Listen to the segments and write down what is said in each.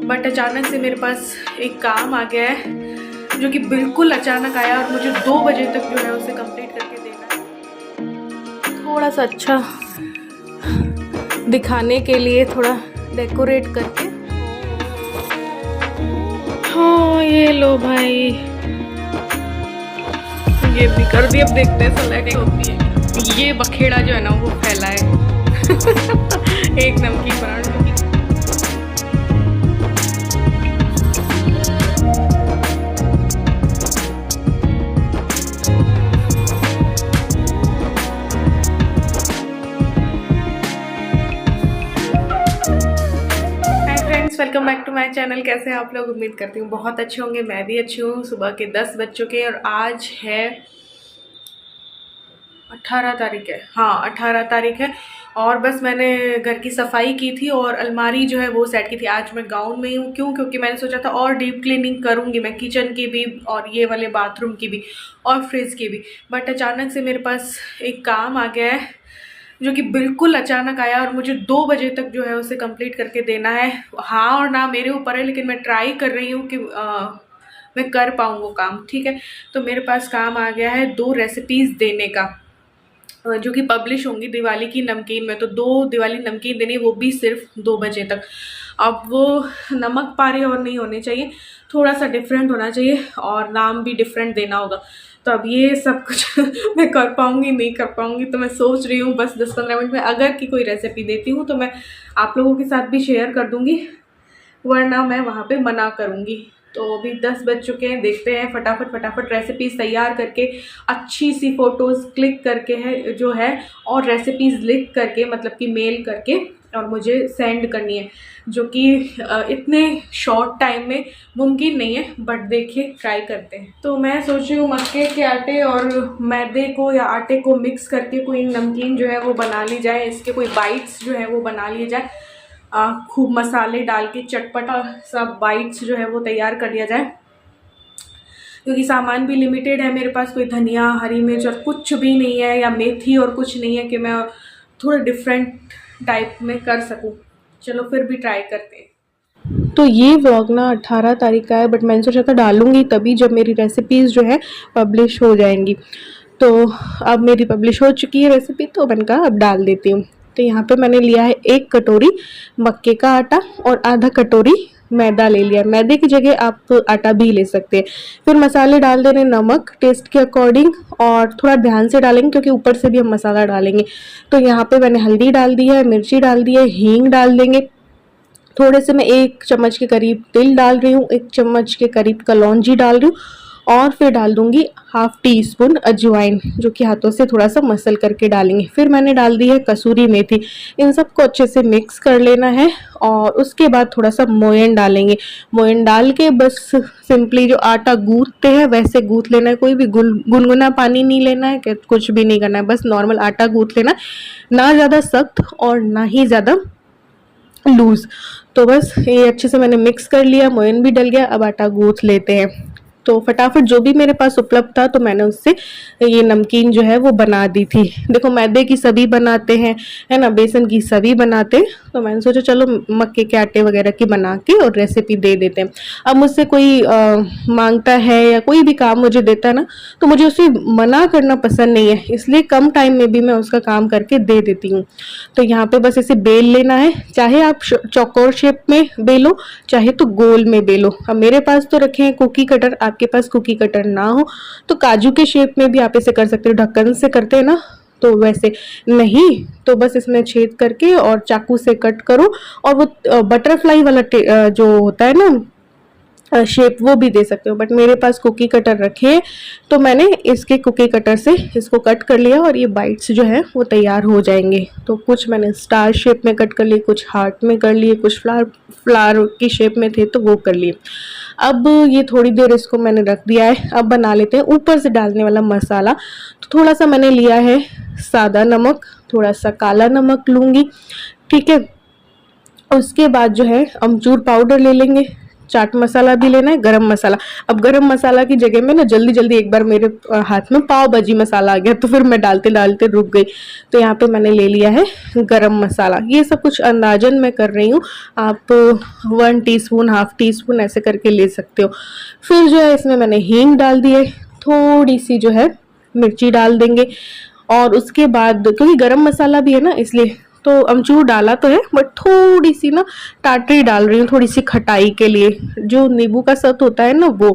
But अचानक से मेरे पास एक काम आ गया है जो कि बिल्कुल अचानक आया और मुझे 2 बजे तक जो है उसे कंप्लीट करके देना है। थोड़ा सा अच्छा दिखाने के लिए थोड़ा डेकोरेट करके। हाँ ये लो भाई, ये भी कर दी। अब देखते हैं सेलेक्ट होती है। ये बखेड़ा जो है ना वो फैला है एक नमकीन बनाने की। Welcome back to my channel. कैसे हैं आप लोग? उम्मीद करती हूँ बहुत अच्छे होंगे। मैं भी अच्छी हूँ। सुबह के 10 बज चुके हैं और आज है 18 तारीख है। हाँ 18 तारीख है। और बस मैंने घर की सफाई की थी और अलमारी जो है वो सेट की थी। आज मैं गाउन में ही हूँ। क्यों? क्योंकि मैंने सोचा था और डीप क्लीनिंग करूँगी मैं, किचन की भी और ये वाले बाथरूम की भी और फ्रिज की भी। बट अचानक से मेरे पास एक काम आ गया है जो कि बिल्कुल अचानक आया और मुझे 2 बजे तक जो है उसे कंप्लीट करके देना है। हाँ और ना मेरे ऊपर है, लेकिन मैं ट्राई कर रही हूँ कि मैं कर पाऊँ वो काम। ठीक है, तो मेरे पास काम आ गया है 2 रेसिपीज़ देने का जो कि पब्लिश होंगी दिवाली की नमकीन में। तो 2 दिवाली नमकीन देनी, वो भी सिर्फ 2 बजे तक। अब वो नमक पारे और नहीं होने चाहिए, थोड़ा सा डिफरेंट होना चाहिए और नाम भी डिफरेंट देना होगा। तो अब ये सब कुछ मैं कर पाऊँगी नहीं कर पाऊँगी, तो मैं सोच रही हूँ बस 10-15 मिनट में अगर की कोई रेसिपी देती हूँ तो मैं आप लोगों के साथ भी शेयर कर दूँगी, वरना मैं वहाँ पे मना करूँगी। तो अभी 10 बज चुके हैं। देखते हैं फटाफट रेसिपीज़ तैयार करके, अच्छी सी फ़ोटोज़ क्लिक करके है जो है, और रेसिपीज़ लिख करके मतलब कि मेल करके और मुझे सेंड करनी है, जो कि इतने शॉर्ट टाइम में मुमकिन नहीं है। बट देखिए ट्राई करते हैं। तो मैं सोच रही हूँ मक्के के आटे और मैदे को या आटे को मिक्स करके कोई नमकीन जो है वो बना ली जाए। इसके कोई बाइट्स जो है वो बना लिए जाए। खूब मसाले डाल के चटपटा सब बाइट्स जो है वो तैयार कर लिया जाए, क्योंकि सामान भी लिमिटेड है मेरे पास। कोई धनिया, हरी मिर्च और कुछ भी नहीं है, या मेथी और कुछ नहीं है कि मैं थोड़ा डिफरेंट टाइप में कर सकूं। चलो फिर भी ट्राई करते हैं। तो ये व्लॉग ना 18 तारीख का है, बट मैंने सोचा था डालूंगी तभी जब मेरी रेसिपीज़ जो है पब्लिश हो जाएंगी। तो अब मेरी पब्लिश हो चुकी है रेसिपी, तो मैंने कहा अब डाल देती हूँ। तो यहाँ पे मैंने लिया है 1 कटोरी मक्के का आटा और आधा कटोरी मैदा ले लिया। मैदे की जगह आप आटा भी ले सकते हैं। फिर मसाले डाल देने, नमक टेस्ट के अकॉर्डिंग, और थोड़ा ध्यान से डालेंगे क्योंकि ऊपर से भी हम मसाला डालेंगे। तो यहाँ पे मैंने हल्दी डाल दी है, मिर्ची डाल दी है, हींग डाल देंगे। थोड़े से मैं 1 चम्मच के करीब तिल डाल रही हूँ, 1 चम्मच के करीब कलौंजी डाल रही हूँ, और फिर डाल दूंगी ½ टीस्पून अजवाइन, जो कि हाथों से थोड़ा सा मसल करके डालेंगे। फिर मैंने डाल दी है कसूरी मेथी। इन सबको अच्छे से मिक्स कर लेना है और उसके बाद थोड़ा सा मोयन डालेंगे। मोयन डाल के बस सिंपली जो आटा गूंथते हैं वैसे गूंथ लेना है। कोई भी गुनगुना पानी नहीं लेना है, कुछ भी नहीं करना है, बस नॉर्मल आटा गूंथ लेना, ना ज़्यादा सख्त और ना ही ज़्यादा लूज। तो बस ये अच्छे से मैंने मिक्स कर लिया, मोयन भी डल गया। अब आटा गूंथ लेते हैं। तो फटाफट जो भी मेरे पास उपलब्ध था तो मैंने उससे ये नमकीन जो है वो बना दी थी। देखो मैदे की सभी बनाते हैं, है ना, बेसन की सभी बनाते हैं, तो मैंने सोचा चलो मक्के के आटे वगैरह की बना के और रेसिपी दे देते हैं। अब मुझसे कोई मांगता है या कोई भी काम मुझे देता है ना, तो मुझे उसे मना करना पसंद नहीं है, इसलिए कम टाइम में भी मैं उसका काम करके दे देती हूँ। तो यहाँ पे बस इसे बेल लेना है, चाहे आप चौकोर शेप में बेलो चाहे तो गोल में बेलो। अब मेरे पास तो रखे हैं कुकी कटर, आपके पास कुकी कटर ना हो तो काजू के शेप में भी आप इसे कर सकते हो। ढक्कन से करते हैं ना, तो वैसे नहीं तो बस इसमें छेद करके और चाकू से कट करो, और वो बटरफ्लाई वाला जो होता है ना शेप, वो भी दे सकते हो। बट मेरे पास कुकी कटर रखे हैं तो मैंने इसके कुकी कटर से इसको कट कर लिया और ये बाइट्स जो है वो तैयार हो जाएंगे। तो कुछ मैंने स्टार शेप में कट कर लिए, कुछ हार्ट में कर लिए, कुछ फ्लावर की शेप में थे तो वो कर लिए। अब ये थोड़ी देर इसको मैंने रख दिया है। अब बना लेते हैं ऊपर से डालने वाला मसाला। तो थोड़ा सा मैंने लिया है सादा नमक, थोड़ा सा काला नमक लूँगी, ठीक है। उसके बाद जो है अमचूर पाउडर ले लेंगे, चाट मसाला भी लेना है, गरम मसाला। अब गरम मसाला की जगह में ना जल्दी जल्दी एक बार मेरे हाथ में पाव भाजी मसाला आ गया, तो फिर मैं डालते डालते रुक गई। तो यहाँ पे मैंने ले लिया है गरम मसाला। ये सब कुछ अंदाजन मैं कर रही हूँ, आप 1 टीस्पून, हाफ टी स्पून ऐसे करके ले सकते हो। फिर जो है इसमें मैंने हींग डाल दी है, थोड़ी सी जो है मिर्ची डाल देंगे, और उसके बाद क्योंकि गरम मसाला भी है ना इसलिए तो अमचूर डाला तो है, बट थोड़ी सी ना टाटरी डाल रही हूँ थोड़ी सी खटाई के लिए, जो नींबू का सत होता है ना वो।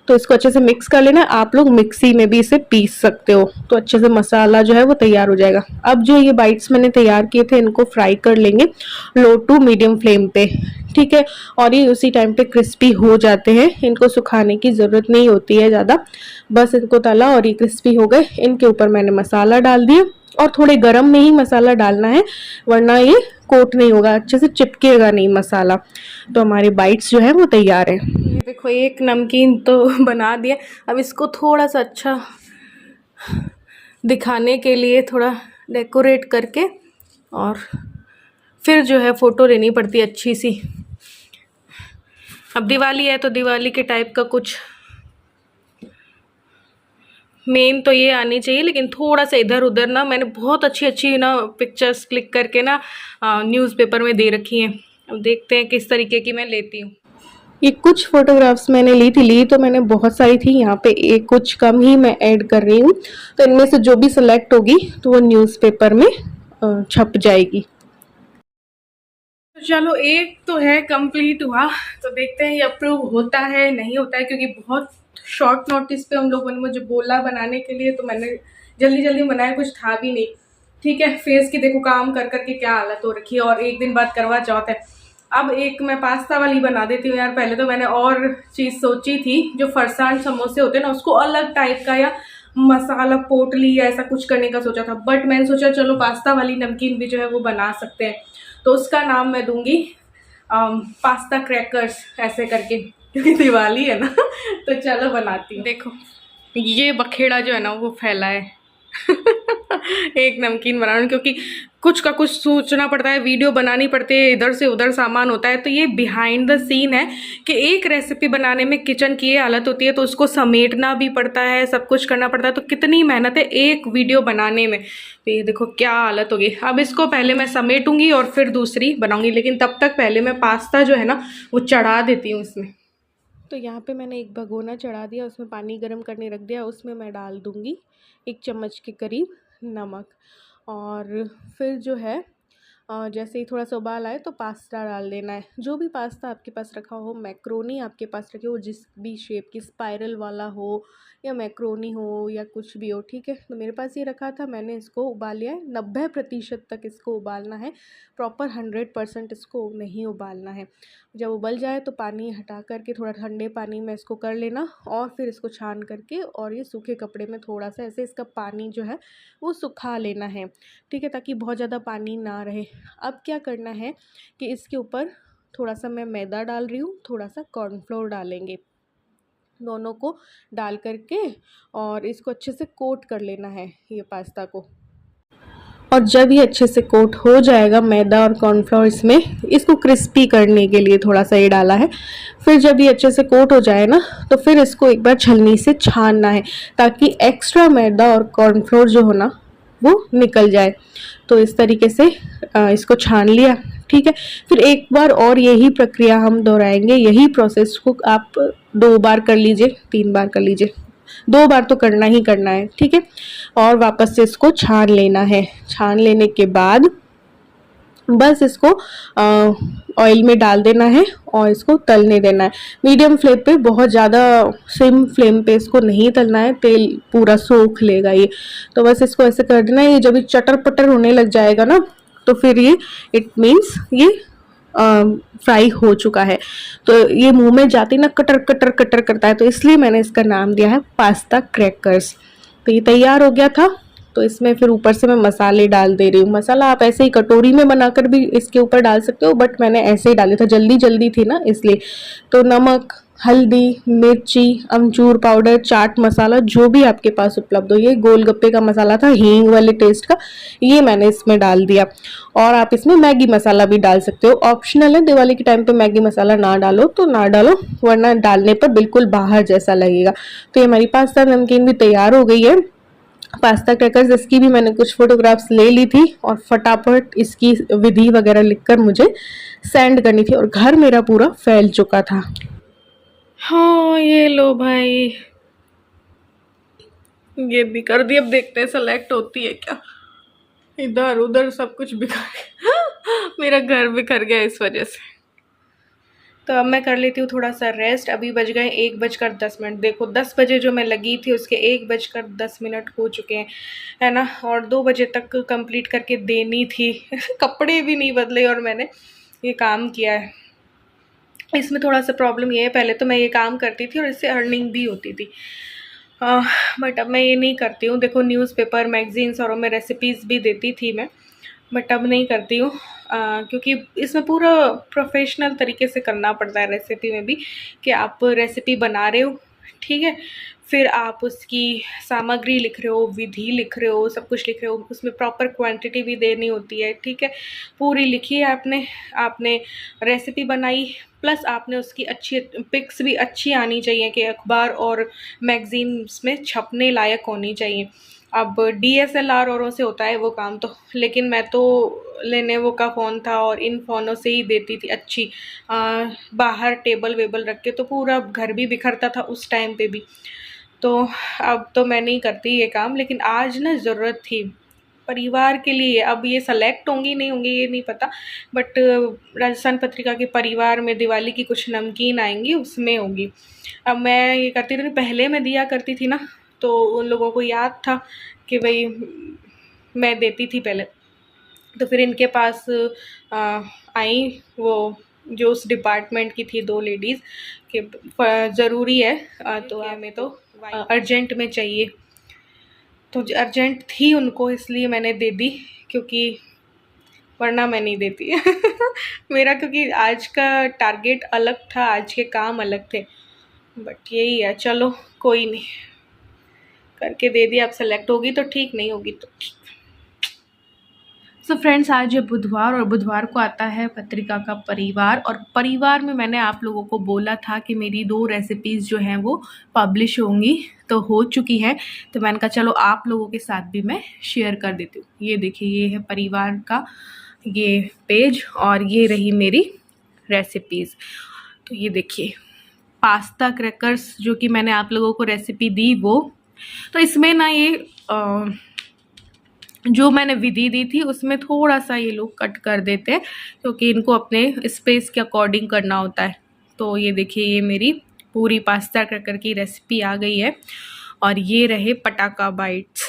तो इसको अच्छे से मिक्स कर लेना है। आप लोग मिक्सी में भी इसे पीस सकते हो, तो अच्छे से मसाला जो है वो तैयार हो जाएगा। अब जो ये बाइट्स मैंने तैयार किए थे इनको फ्राई कर लेंगे लो टू मीडियम फ्लेम पे, ठीक है। और ये उसी टाइम पे क्रिस्पी हो जाते हैं, इनको सुखाने की ज़रूरत नहीं होती है ज़्यादा, बस इनको तला और ये क्रिस्पी हो गए। इनके ऊपर मैंने मसाला डाल दिया, और थोड़े गरम में ही मसाला डालना है वरना ये कोट नहीं होगा, अच्छे से चिपकेगा नहीं मसाला। तो हमारे बाइट्स जो है वो तैयार है। ये देखो एक नमकीन तो बना दिया। अब इसको थोड़ा सा अच्छा दिखाने के लिए थोड़ा डेकोरेट करके और फिर जो है फ़ोटो लेनी पड़ती है अच्छी सी। अब दिवाली है तो दिवाली के टाइप का कुछ, मेन तो ये आनी चाहिए, लेकिन थोड़ा सा इधर उधर ना मैंने बहुत अच्छी अच्छी ना पिक्चर्स क्लिक करके ना न्यूज़पेपर में दे रखी हैं। अब देखते हैं किस तरीके की मैं लेती हूँ। ये कुछ फोटोग्राफ्स मैंने ली तो मैंने बहुत सारी थी, यहाँ पे एक कुछ कम ही मैं ऐड कर रही हूँ। तो इनमें से जो भी सिलेक्ट होगी तो वो न्यूज़पेपर में छप जाएगी। चलो एक तो है कंप्लीट हुआ, तो देखते हैं ये अप्रूव होता है नहीं होता है, क्योंकि बहुत शॉर्ट नोटिस पे उन लोगों ने मुझे बोला बनाने के लिए, तो मैंने जल्दी जल्दी बनाया, कुछ था भी नहीं। ठीक है, फेस की देखो काम कर करके क्या हालत हो रखी है, और एक दिन बाद करवा चौथ है। अब एक मैं पास्ता वाली बना देती हूँ यार। पहले तो मैंने और चीज़ सोची थी, जो फरसान समोसे होते हैं ना उसको अलग टाइप का या मसाला पोटली या ऐसा कुछ करने का सोचा था, बट मैंने सोचा चलो पास्ता वाली नमकीन भी जो है वो बना सकते हैं। तो उसका नाम मैं दूंगी पास्ता क्रैकर्स ऐसे करके, क्योंकि दिवाली है ना। तो चलो बनाती हूँ। देखो ये बखेड़ा जो है ना वो फैला है एक नमकीन बनाने, क्योंकि कुछ का कुछ सोचना पड़ता है, वीडियो बनानी पड़ती है, इधर से उधर सामान होता है। तो ये बिहाइंड द सीन है कि एक रेसिपी बनाने में किचन की ये हालत होती है, तो उसको समेटना भी पड़ता है, सब कुछ करना पड़ता है। तो कितनी मेहनत है एक वीडियो बनाने में। तो ये देखो क्या हालत होगी। अब इसको पहले मैं समेटूंगी और फिर दूसरी बनाऊंगी, लेकिन तब तक पहले मैं पास्ता जो है ना वो चढ़ा देती हूँ इसमें। तो यहाँ पे मैंने एक भगोना चढ़ा दिया, उसमें पानी गर्म करने रख दिया। उसमें मैं डाल दूँगी 1 चम्मच के करीब नमक, और फिर जो है जैसे ही थोड़ा सा उबाल आए तो पास्ता डाल देना है। जो भी पास्ता आपके पास रखा हो, मैक्रोनी आपके पास रखे हो, जिस भी शेप की, स्पाइरल वाला हो या मैक्रोनी हो या कुछ भी हो, ठीक है। तो मेरे पास ये रखा था, मैंने इसको उबाल लिया है। 90% तक इसको उबालना है, प्रॉपर 100% इसको नहीं उबालना है। जब उबल जाए तो पानी हटा करके थोड़ा ठंडे पानी में इसको कर लेना, और फिर इसको छान करके और ये सूखे कपड़े में थोड़ा सा ऐसे इसका पानी जो है वो सुखा लेना है, ठीक है, ताकि बहुत ज़्यादा पानी ना रहे। अब क्या करना है कि इसके ऊपर थोड़ा सा मैं मैदा डाल रही हूँ, थोड़ा सा कॉर्नफ्लोर डालेंगे, दोनों को डाल करके और इसको अच्छे से कोट कर लेना है ये पास्ता को। और जब ये अच्छे से कोट हो जाएगा मैदा और कॉर्नफ्लोर इसमें, इसको क्रिस्पी करने के लिए थोड़ा सा ये डाला है। फिर जब ये अच्छे से कोट हो जाए ना, तो फिर इसको एक बार छलनी से छानना है, ताकि एक्स्ट्रा मैदा और कॉर्नफ्लोर जो हो ना वो निकल जाए। तो इस तरीके से इसको छान लिया, ठीक है। फिर एक बार और यही प्रक्रिया हम दोहराएंगे, यही प्रोसेस को आप 2 बार कर लीजिए, 3 बार कर लीजिए, 2 बार तो करना ही करना है, ठीक है। और वापस से इसको छान लेना है। छान लेने के बाद बस इसको ऑयल में डाल देना है और इसको तलने देना है मीडियम फ्लेम पे। बहुत ज़्यादा सिम फ्लेम पे इसको नहीं तलना है, तेल पूरा सोख लेगा ये। तो बस इसको ऐसे कर देना है। ये जब चटर पटर होने लग जाएगा ना, तो फिर ये इट मीन्स ये फ्राई हो चुका है। तो ये मुंह में जाते ना कटर कटर कटर करता है, तो इसलिए मैंने इसका नाम दिया है पास्ता क्रैकर्स। तो ये तैयार हो गया था, तो इसमें फिर ऊपर से मैं मसाले डाल दे रही हूँ। मसाला आप ऐसे ही कटोरी में बनाकर भी इसके ऊपर डाल सकते हो, बट मैंने ऐसे ही डाले था, जल्दी जल्दी थी ना इसलिए। तो नमक, हल्दी, मिर्ची, अमचूर पाउडर, चाट मसाला, जो भी आपके पास उपलब्ध हो, ये गोलगप्पे का मसाला था हींग वाले टेस्ट का, ये मैंने इसमें डाल दिया। और आप इसमें मैगी मसाला भी डाल सकते हो, ऑप्शनल है। दिवाली के टाइम पे मैगी मसाला ना डालो तो ना डालो, वरना डालने पर बिल्कुल बाहर जैसा लगेगा। तो ये हमारी पास्ता नमकीन भी तैयार हो गई है। पास्ता क्रैकर्स, इसकी भी मैंने कुछ फोटोग्राफ्स ले ली थी और फटाफट इसकी विधि वगैरह लिखकर मुझे सेंड करनी थी, और घर मेरा पूरा फैल चुका था। हाँ ये लो भाई, ये भी कर दी। अब देखते हैं सेलेक्ट होती है क्या। इधर उधर सब कुछ बिखर गया मेरा घर बिखर गया इस वजह से। तो अब मैं कर लेती हूँ थोड़ा सा रेस्ट। अभी बज गए 1:10। देखो 10 बजे जो मैं लगी थी उसके 1:10 हो चुके हैं, है ना। और 2 बजे तक कंप्लीट करके देनी थी कपड़े भी नहीं बदले और मैंने ये काम किया है। इसमें थोड़ा सा प्रॉब्लम ये है, पहले तो मैं ये काम करती थी और इससे अर्निंग भी होती थी, बट अब मैं ये नहीं करती हूँ। देखो न्यूज़पेपर, मैगजीन्स और में रेसिपीज़ भी देती थी मैं, बट अब नहीं करती हूँ, क्योंकि इसमें पूरा प्रोफेशनल तरीके से करना पड़ता है रेसिपी में भी, कि आप रेसिपी बना रहे हो, ठीक है, फिर आप उसकी सामग्री लिख रहे हो, विधि लिख रहे हो, सब कुछ लिख रहे हो, उसमें प्रॉपर क्वांटिटी भी देनी होती है, ठीक है। पूरी लिखी है आपने रेसिपी बनाई, प्लस आपने उसकी अच्छी पिक्स भी अच्छी आनी चाहिए कि अखबार और मैगजीन्स में छपने लायक होनी चाहिए। अब DSLR औरों से होता है वो काम तो, लेकिन मैं तो लेनेवो का फ़ोन था और इन फ़ोनों से ही देती थी अच्छी, बाहर टेबल वेबल रख के, तो पूरा घर भी बिखरता था उस टाइम पे भी। तो अब तो मैं नहीं करती ये काम, लेकिन आज ना ज़रूरत थी परिवार के लिए। अब ये सेलेक्ट होंगी नहीं होंगी ये नहीं पता, बट राजस्थान पत्रिका के परिवार में दिवाली की कुछ नमकीन आएंगी, उसमें होगी। अब मैं ये करती थी, पहले मैं दिया करती थी ना, तो उन लोगों को याद था कि भाई मैं देती थी पहले। तो फिर इनके पास आई वो जो उस डिपार्टमेंट की थी 2 लेडीज़ कि ज़रूरी है, तो हमें तो अर्जेंट में चाहिए, तो अर्जेंट थी उनको इसलिए मैंने दे दी, क्योंकि वरना मैं नहीं देती मेरा क्योंकि आज का टारगेट अलग था, आज के काम अलग थे, बट यही है, चलो कोई नहीं, करके दे दिया। अब सेलेक्ट होगी तो ठीक, नहीं होगी तो ठीक। सो फ्रेंड्स, आज है बुधवार और बुधवार को आता है पत्रिका का परिवार, और परिवार में मैंने आप लोगों को बोला था कि मेरी 2 रेसिपीज़ जो हैं वो पब्लिश होंगी, तो हो चुकी है। तो मैंने कहा चलो आप लोगों के साथ भी मैं शेयर कर देती हूँ। ये देखिए, ये है परिवार का ये पेज और ये रही मेरी रेसिपीज़। तो ये देखिए पास्ता क्रैकर्स जो कि मैंने आप लोगों को रेसिपी दी वो, तो इसमें ना ये जो मैंने विधि दी थी उसमें थोड़ा सा ये लोग कट कर देते हैं, क्योंकि इनको अपने स्पेस के अकॉर्डिंग करना होता है। तो ये देखिए, ये मेरी पूरी पास्ता क्रैकर की रेसिपी आ गई है। और ये रहे पटाखा बाइट्स,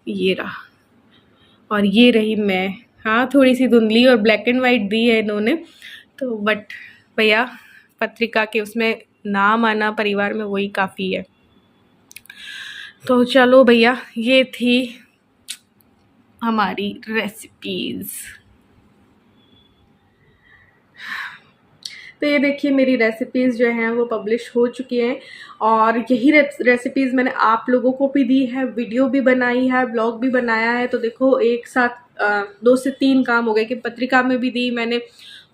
ये रहा, और ये रही मैं। हाँ थोड़ी सी धुंधली और ब्लैक एंड वाइट दी है इन्होंने, तो बट भैया पत्रिका के उसमें नाम आना परिवार में वही काफ़ी है। तो चलो भैया, ये थी हमारी रेसिपीज़। तो ये देखिए मेरी रेसिपीज़ जो हैं वो पब्लिश हो चुकी हैं, और यही रेसिपीज़ मैंने आप लोगों को भी दी है, वीडियो भी बनाई है, ब्लॉग भी बनाया है। तो देखो एक साथ 2 से 3 काम हो गए कि पत्रिका में भी दी मैंने,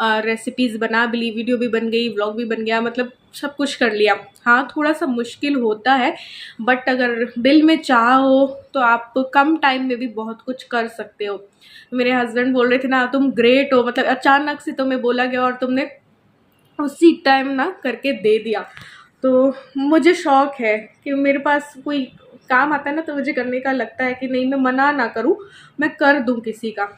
रेसिपीज़ बना भी ली, वीडियो भी बन गई, ब्लॉग भी बन गया, मतलब सब कुछ कर लिया। हाँ थोड़ा सा मुश्किल होता है, बट अगर दिल में चाह हो तो आप कम टाइम में भी बहुत कुछ कर सकते हो। मेरे हस्बैंड बोल रहे थे ना, तुम ग्रेट हो, मतलब अचानक से तुम्हें बोला गया और तुमने उसी टाइम ना करके दे दिया। तो मुझे शौक है कि मेरे पास कोई काम आता है ना, तो मुझे करने का लगता है कि नहीं मैं मना ना करूं, मैं कर दूं किसी का।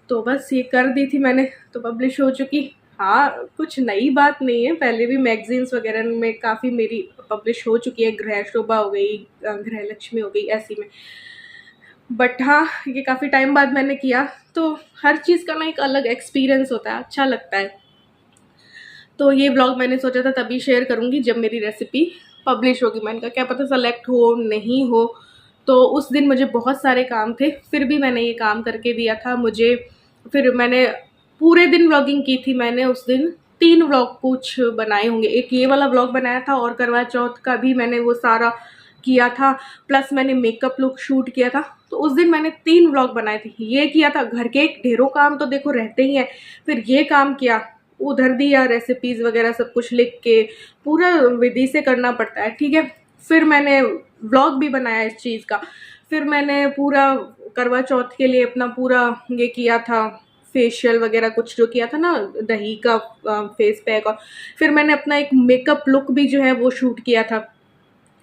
तो बस ये कर दी थी मैंने, तो पब्लिश हो चुकी। हाँ कुछ नई बात नहीं है, पहले भी मैगजीन्स वगैरह में काफ़ी मेरी पब्लिश हो चुकी है, गृह शोभा हो गई, गृह लक्ष्मी हो गई, ऐसी में। बट हाँ ये काफ़ी टाइम बाद मैंने किया, तो हर चीज़ का ना एक अलग एक्सपीरियंस होता है, अच्छा लगता है। तो ये ब्लॉग मैंने सोचा था तभी शेयर करूँगी जब मेरी रेसिपी पब्लिश होगी। मैंने कहा क्या पता सेलेक्ट हो नहीं हो। तो उस दिन मुझे बहुत सारे काम थे, फिर भी मैंने ये काम करके दिया था। मुझे फिर मैंने पूरे दिन व्लॉगिंग की थी। मैंने उस दिन 3 व्लॉग कुछ बनाए होंगे। एक ये वाला व्लॉग बनाया था और करवा चौथ का भी मैंने वो सारा किया था, प्लस मैंने मेकअप लुक शूट किया था। तो उस दिन मैंने 3 व्लॉग बनाए थे। ये किया था, घर के ढेरों काम तो देखो रहते ही हैं, फिर ये काम किया, उधर दिया रेसिपीज़ वगैरह सब कुछ लिख के, पूरा विधि से करना पड़ता है, ठीक है। फिर मैंने व्लॉग भी बनाया इस चीज़ का। फिर मैंने पूरा करवा चौथ के लिए अपना पूरा ये किया था, फेशियल वगैरह कुछ जो किया था ना, दही का फेस पैक। और फिर मैंने अपना एक मेकअप लुक भी जो है वो शूट किया था,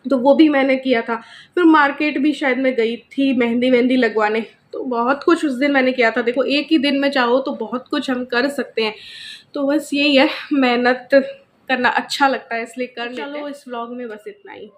तो वो भी मैंने किया था। फिर मार्केट भी शायद मैं गई थी मेहंदी वेहंदी लगवाने। तो बहुत कुछ उस दिन मैंने किया था। देखो एक ही दिन में चाहो तो बहुत कुछ हम कर सकते हैं। तो बस यही है, मेहनत करना अच्छा लगता है इसलिए कर लेते हैं। चलो इस व्लॉग में बस इतना ही।